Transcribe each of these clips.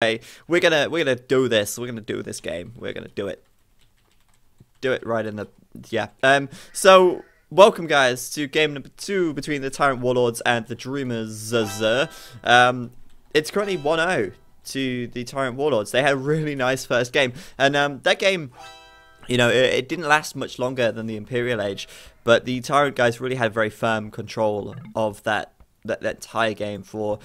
Hey, we're gonna do this. We're gonna do this game. We're gonna do it. Do it right in the So welcome guys to game number 2 between the TyRanT Warlords and the Dreamers. It's currently 1-0 to the TyRanT Warlords. They had a really nice first game, and that game, you know, it didn't last much longer than the Imperial Age, but the TyRanT guys really had very firm control of that entire game for,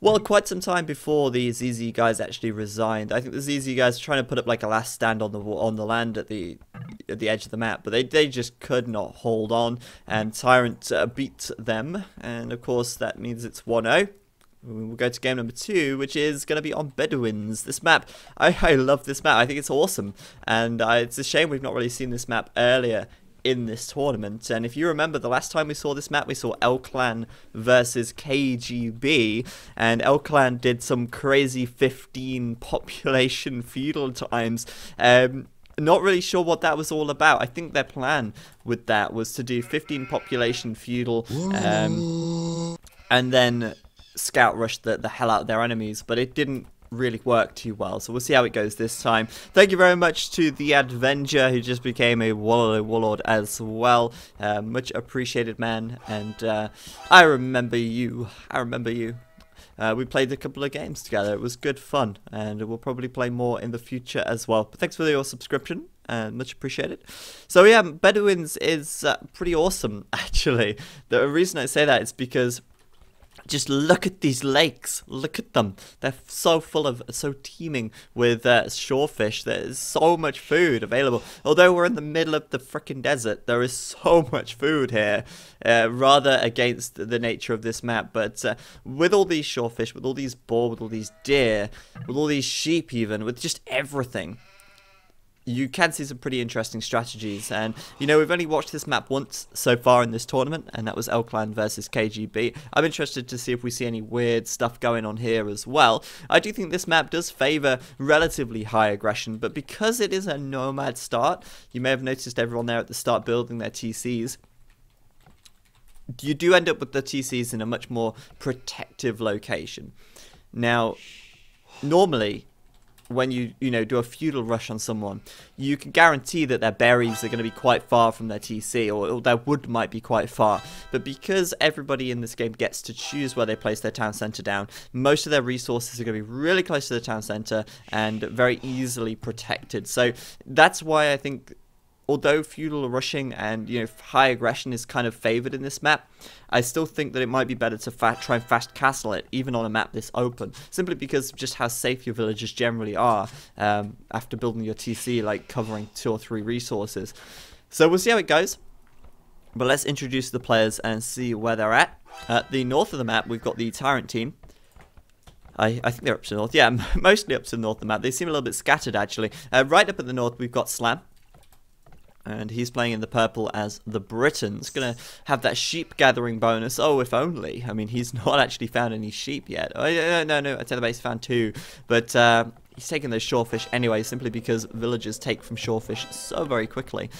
well, quite some time before the ZZ guys actually resigned. I think the ZZ guys were trying to put up like a last stand on the land at the edge of the map, but they just could not hold on, and TyRanT beat them, and of course that means it's 1-0. We'll go to game number 2, which is going to be on Bedouins. This map, I love this map. I think it's awesome, and it's a shame we've not really seen this map earlier in this tournament. And if you remember, the last time we saw this map, we saw L-Clan versus KGB, and L-Clan did some crazy 15 population feudal times. Not really sure what that was all about. I think their plan with that was to do 15 population feudal, and then scout rush the hell out of their enemies, but it didn't really work too well, so we'll see how it goes this time. Thank you very much to the Avenger, who just became a Warlord as well. Much appreciated, man, and I remember you. We played a couple of games together. It was good fun, and we'll probably play more in the future as well. But thanks for your subscription, much appreciated. So yeah, Bedouins is pretty awesome, actually. The reason I say that is because just look at these lakes. Look at them. They're so full of, so teeming with shorefish. There's so much food available. Although we're in the middle of the frickin' desert, there is so much food here. Rather against the nature of this map. But with all these shorefish, with all these boar, with all these deer, with all these sheep even, with just everything, you can see some pretty interesting strategies. And, you know, we've only watched this map once so far in this tournament, and that was L-Clan versus KGB. I'm interested to see if we see any weird stuff going on here as well. I do think this map does favour relatively high aggression, but because it is a nomad start, you may have noticed everyone there at the start building their TCs. You do end up with the TCs in a much more protective location. Now, normally, when you do a feudal rush on someone, you can guarantee that their berries are going to be quite far from their TC, or their wood might be quite far. But because everybody in this game gets to choose where they place their town centre down, most of their resources are going to be really close to the town centre and very easily protected. So that's why I think, although feudal rushing and high aggression is kind of favoured in this map, I still think that it might be better to try and fast castle it, even on a map this open, simply because of just how safe your villagers generally are after building your TC, like covering 2 or 3 resources. So we'll see how it goes, but let's introduce the players and see where they're at. At the north of the map, we've got the TyRanT team. I think they're up to the north. Yeah, mostly up to the north of the map. They seem a little bit scattered, actually. Right up at the north, we've got Slam. And he's playing in the purple as the Britons. Gonna have that sheep gathering bonus. Oh, if only. I mean, he's not actually found any sheep yet. Oh, no. I'd say the base found 2. But he's taking those shorefish anyway, simply because villagers take from shorefish so very quickly.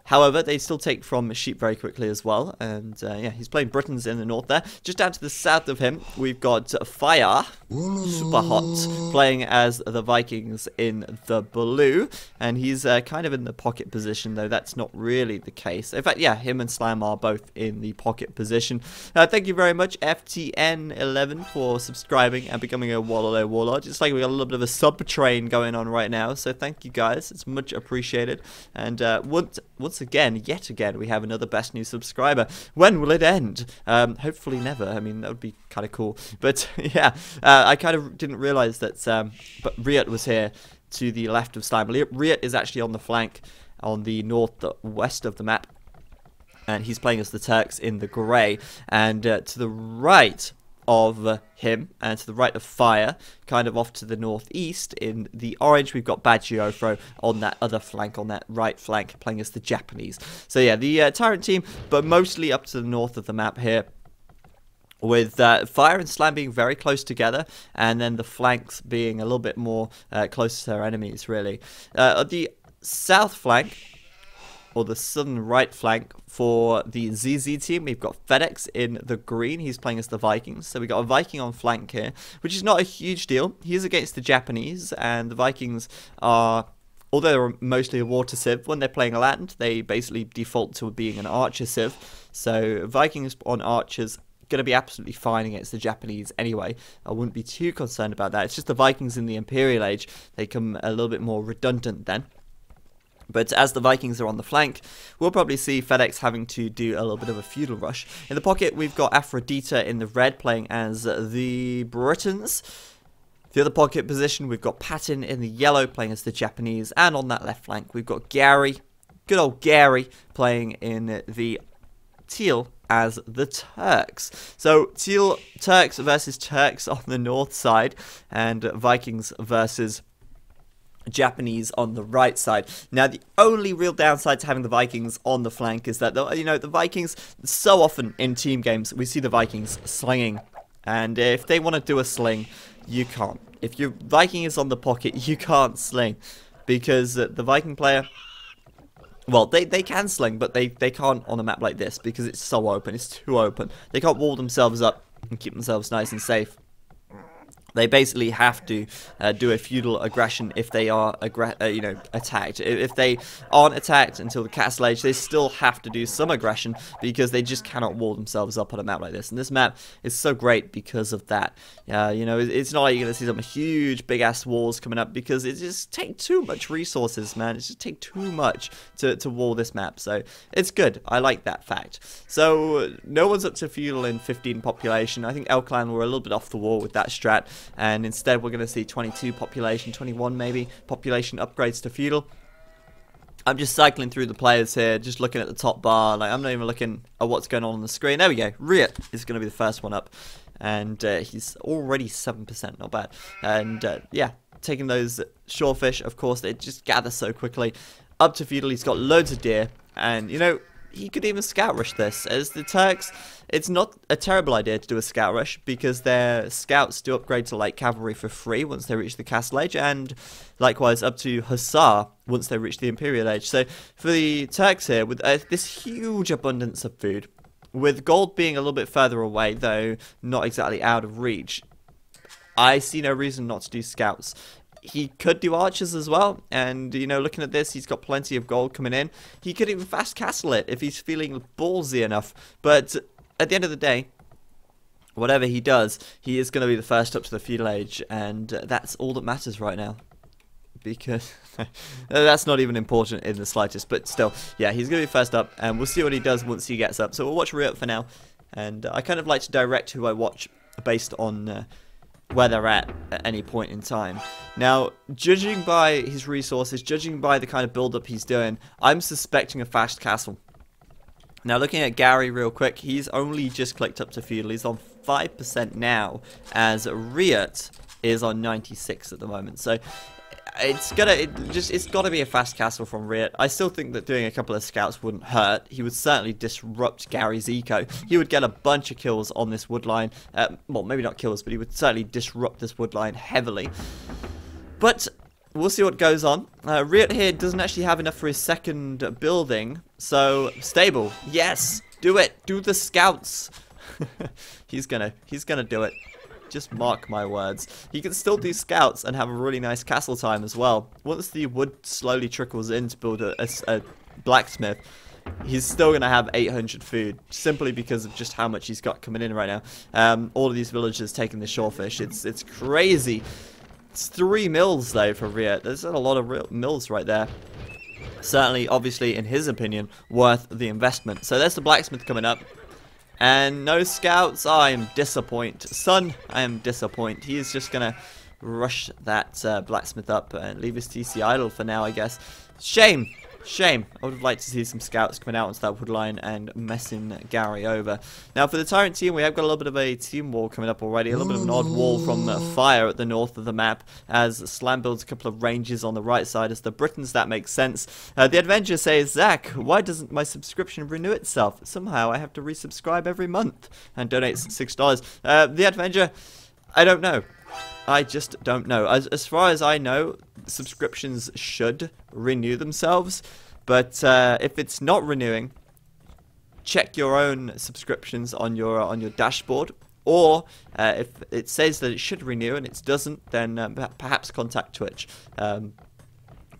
However, they still take from sheep very quickly as well. And yeah, he's playing Britons in the north there. Just down to the south of him, we've got Fire, super hot, playing as the Vikings in the blue. And he's kind of in the pocket position, though that's not really the case. In fact, yeah, him and Slam are both in the pocket position. Thank you very much, FTN11, for subscribing and becoming a Warlord. It's like we got a little bit of a sub-train going on right now. So thank you guys. It's much appreciated. And once again, yet again, we have another best new subscriber. When will it end? Hopefully never. I mean, that would be kind of cool. But yeah, I kind of didn't realize that but Riot was here to the left of Slime. Riot is actually on the flank on the northwest of the map, and he's playing as the Turks in the grey. And to the right of him and to the right of Fire, kind of off to the northeast in the orange, we've got Bad Geofro on that other flank, on that right flank, playing as the Japanese. So yeah, the TyRanT team, but mostly up to the north of the map here, with Fire and Slam being very close together, and then the flanks being a little bit more close to their enemies, really. At the south flank, or the southern right flank for the ZZ team. We've got FedEx in the green. He's playing as the Vikings. So we got a Viking on flank here, which is not a huge deal. He is against the Japanese, and the Vikings are, although they're mostly a water civ, when they're playing land, they basically default to being an archer civ. So Vikings on archers going to be absolutely fine against the Japanese anyway. I wouldn't be too concerned about that. It's just the Vikings in the Imperial Age, they come a little bit more redundant then. But as the Vikings are on the flank, we'll probably see FedEx having to do a little bit of a feudal rush. In the pocket, we've got Aphrodita in the red playing as the Britons. The other pocket position, we've got Patton in the yellow playing as the Japanese. And on that left flank, we've got Gary, good old Gary, playing in the teal as the Turks. So teal Turks versus Turks on the north side, and Vikings versus Japanese on the right side. Now, the only real downside to having the Vikings on the flank is that, the Vikings, so often in team games, we see the Vikings slinging. And if they want to do a sling, you can't. If your Viking is on the pocket, you can't sling. Because the Viking player, well, they can sling, but they can't on a map like this because it's so open. It's too open. They can't wall themselves up and keep themselves nice and safe. They basically have to do a feudal aggression if they are, attacked. If they aren't attacked until the Castle Age, they still have to do some aggression because they just cannot wall themselves up on a map like this. And this map is so great because of that. It's not like you're going to see some huge, big-ass walls coming up because it just takes too much resources, man. It just takes too much to wall this map. So it's good. I like that fact. So no one's up to feudal in 15 population. I think El Clan were a little bit off the wall with that strat. And instead we're going to see 22 population, 21 maybe, population upgrades to feudal. I'm just cycling through the players here, just looking at the top bar. Like, I'm not even looking at what's going on the screen. There we go. Riot is going to be the first one up. And he's already 7%, not bad. And yeah, taking those shorefish, of course, they just gather so quickly. Up to feudal, he's got loads of deer. And, he could even scout rush this. As the Turks, it's not a terrible idea to do a scout rush because their scouts do upgrade to light cavalry for free once they reach the Castle Age, and likewise up to Hussar once they reach the Imperial Age. So for the Turks here, with this huge abundance of food, with gold being a little bit further away, though not exactly out of reach, I see no reason not to do scouts. He could do archers as well, and looking at this, he's got plenty of gold coming in. He could even fast castle it if he's feeling ballsy enough, but at the end of the day, whatever he does, he is going to be the first up to the feudal age, and that's all that matters right now. Because that's not even important in the slightest, but still, yeah, he's going to be first up, and we'll see what he does once he gets up. So we'll watch Riot for now, and I kind of like to direct who I watch based on where they're at any point in time. Now, judging by his resources, judging by the kind of build-up he's doing, I'm suspecting a fast castle. Now, looking at Gary real quick, he's only just clicked up to feudal. He's on 5% now, as Riot is on 96 at the moment. So it's got to be a fast castle from Riot. I still think that doing a couple of scouts wouldn't hurt. He would certainly disrupt Gary's eco. He would get a bunch of kills on this wood line. Well, maybe not kills, but he would certainly disrupt this wood line heavily. But we'll see what goes on. Riot here doesn't actually have enough for his second building. So, stable. Yes! Do it! Do the scouts! He's gonna do it. Just mark my words. He can still do scouts and have a really nice castle time as well. Once the wood slowly trickles in to build a blacksmith, he's still going to have 800 food, simply because of just how much he's got coming in right now. All of these villagers taking the shorefish. It's crazy. It's 3 mills, though, for Riot. There's a lot of real mills right there. Certainly, obviously, in his opinion, worth the investment. So there's the blacksmith coming up. And no scouts. I am disappointed. Son, I am disappointed. He is just going to rush that blacksmith up and leave his TC idle for now, I guess. Shame. Shame. I would have liked to see some scouts coming out onto that wood line and messing Gary over. Now, for the TyRanT team, we have got a little bit of a team wall coming up already. A little bit of an odd wall from fire at the north of the map, as Slam builds a couple of ranges on the right side. As the Britons, that makes sense. The Adventure says, Zach, why doesn't my subscription renew itself? Somehow I have to resubscribe every month, and donates $6. The Adventure, I don't know. I just don't know. As far as I know, subscriptions should renew themselves, But if it's not renewing, check your own subscriptions on your dashboard. Or if it says that it should renew and it doesn't, then perhaps contact Twitch.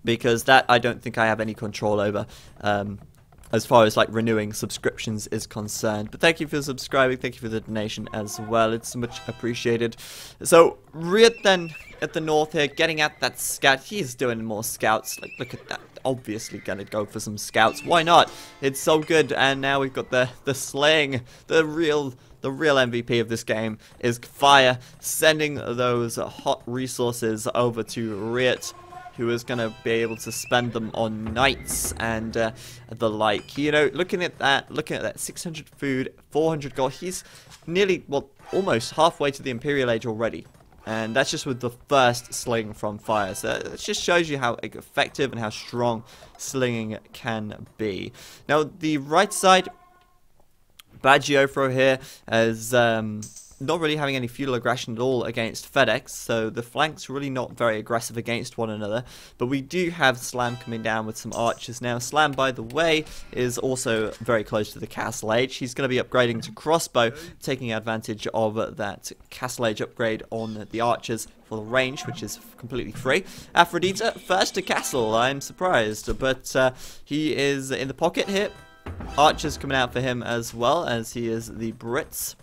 Because that I don't think I have any control over. As far as like renewing subscriptions is concerned. But thank you for subscribing, thank you for the donation as well, it's much appreciated. So Riot then at the north here, getting at that scout. He's doing more scouts, like look at that, obviously gonna go for some scouts, why not? It's so good. And now we've got the slaying, the real MVP of this game is Fire, sending those hot resources over to Riot, who is going to be able to spend them on knights and the like. You know, looking at that 600 food, 400 gold, he's nearly, well, almost halfway to the Imperial Age already. And that's just with the first sling from Fire. So it just shows you how effective and how strong slinging can be. Now, the right side, Bagiofro here is not really having any feudal aggression at all against FedEx, so the flanks really not very aggressive against one another. But we do have Slam coming down with some archers now. Slam, by the way, is also very close to the Castle Age. He's going to be upgrading to crossbow, taking advantage of that Castle Age upgrade on the archers for the range, which is completely free. Aphrodite, first to castle, I'm surprised, but he is in the pocket here. Archers coming out for him as well, as he is the Brits,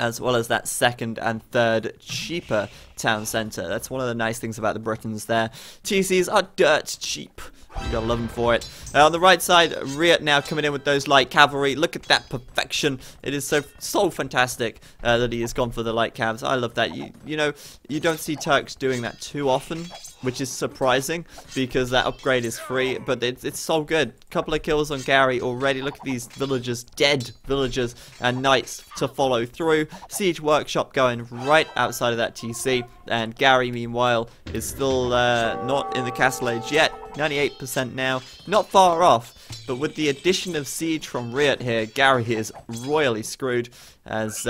as well as that second and third cheaper town centre. That's one of the nice things about the Britons there. TCs are dirt cheap. You gotta love them for it. On the right side, Riot now coming in with those light cavalry. Look at that perfection. It is so fantastic that he has gone for the light cavs. I love that. You know, you don't see Turks doing that too often, which is surprising because that upgrade is free, but it's so good. Couple of kills on Gary already. Look at these villagers, dead villagers and knights to follow through. Siege Workshop going right outside of that TC, and Gary meanwhile is still not in the Castle Age yet. 98% now, not far off, but with the addition of Siege from Riot here, Gary is royally screwed, as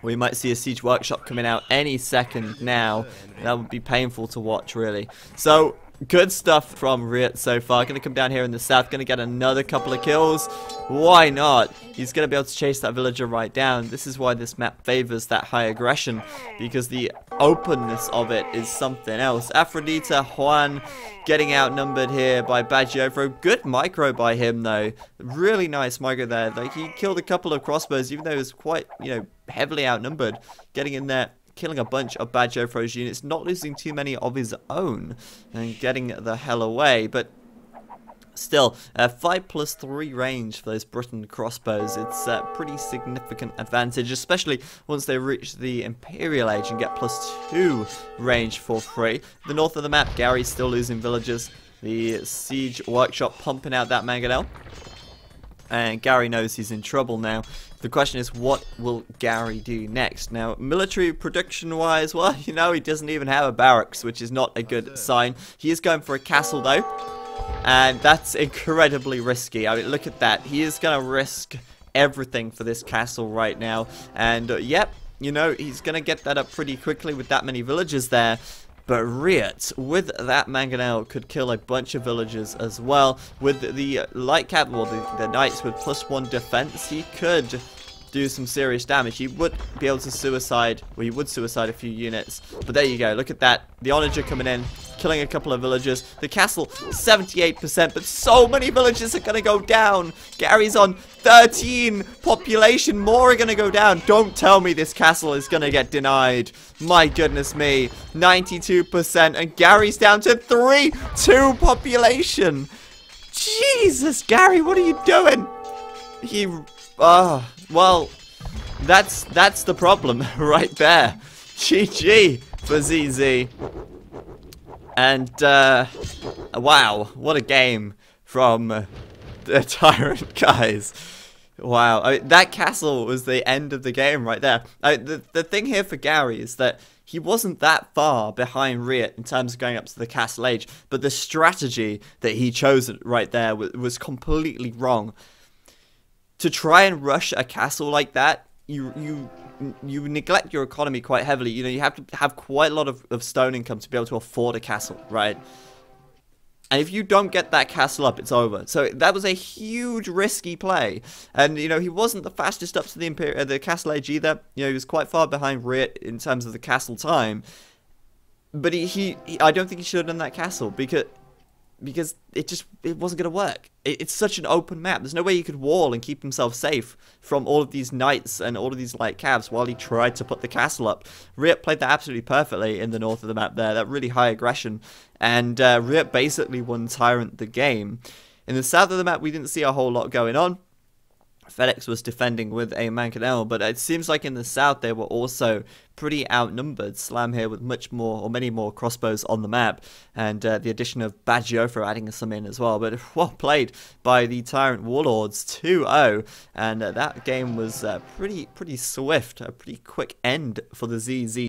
we might see a Siege Workshop coming out any second now. That would be painful to watch, really. So, good stuff from Riot so far. Going to come down here in the south, going to get another couple of kills. Why not? He's going to be able to chase that villager right down. This is why this map favors that high aggression, because the openness of it is something else. Aphrodite, Juan getting outnumbered here by Bagiofro. Good micro by him, though. Really nice micro there. Like, he killed a couple of crossbows, even though he was quite, you know, heavily outnumbered. Getting in there, killing a bunch of Bagiofro's units, not losing too many of his own, and getting the hell away. But still, 5+3 range for those Briton crossbows. It's a pretty significant advantage, especially once they reach the Imperial Age and get +2 range for free. The north of the map, Gary's still losing villagers. The Siege Workshop pumping out that mangonel. And Gary knows he's in trouble now. The question is, what will Gary do next? Now, military production-wise, well, you know, he doesn't even have a barracks, which is not a good sign. He is going for a castle, though. And that's incredibly risky. I mean, look at that. He is going to risk everything for this castle right now. And, yep, you know, he's going to get that up pretty quickly with that many villagers there. But Riot, with that mangonel, could kill a bunch of villagers as well. With the light cap, well, the knights with +1 defense, he could do some serious damage. He would be able to suicide, well, he would suicide a few units. But there you go, look at that. The onager coming in, killing a couple of villagers. The castle, 78%, but so many villagers are going to go down. Gary's on 13 population, more are going to go down. Don't tell me this castle is going to get denied. My goodness me, 92%, and Gary's down to 2 population. Jesus, Gary, what are you doing? Well, that's the problem right there. GG for ZZ. And, wow, what a game from the TyRanT guys. Wow, I mean, that castle was the end of the game right there. The thing here for Gary is that he wasn't that far behind Riot in terms of going up to the Castle Age, but the strategy that he chose right there was completely wrong. To try and rush a castle like that, you neglect your economy quite heavily. You know, you have to have quite a lot of stone income to be able to afford a castle, right? And if you don't get that castle up, it's over. So that was a huge risky play. And, you know, he wasn't the fastest up to the castle edge either. You know, he was quite far behind Riot in terms of the castle time. But I don't think he should have done that castle because it wasn't going to work. It's such an open map. There's no way he could wall and keep himself safe from all of these knights and all of these light cabs while he tried to put the castle up. Riot played that absolutely perfectly in the north of the map there, that really high aggression, and Riot basically won TyRanT the game. In the south of the map, we didn't see a whole lot going on. FedEx was defending with a mangonel, but it seems like in the south they were also pretty outnumbered. Slam here with much more, or many more crossbows on the map, and the addition of Badgiofro adding some in as well. But well played by the TyRanT Warlords, 2-0, and that game was pretty swift, a pretty quick end for the ZZ.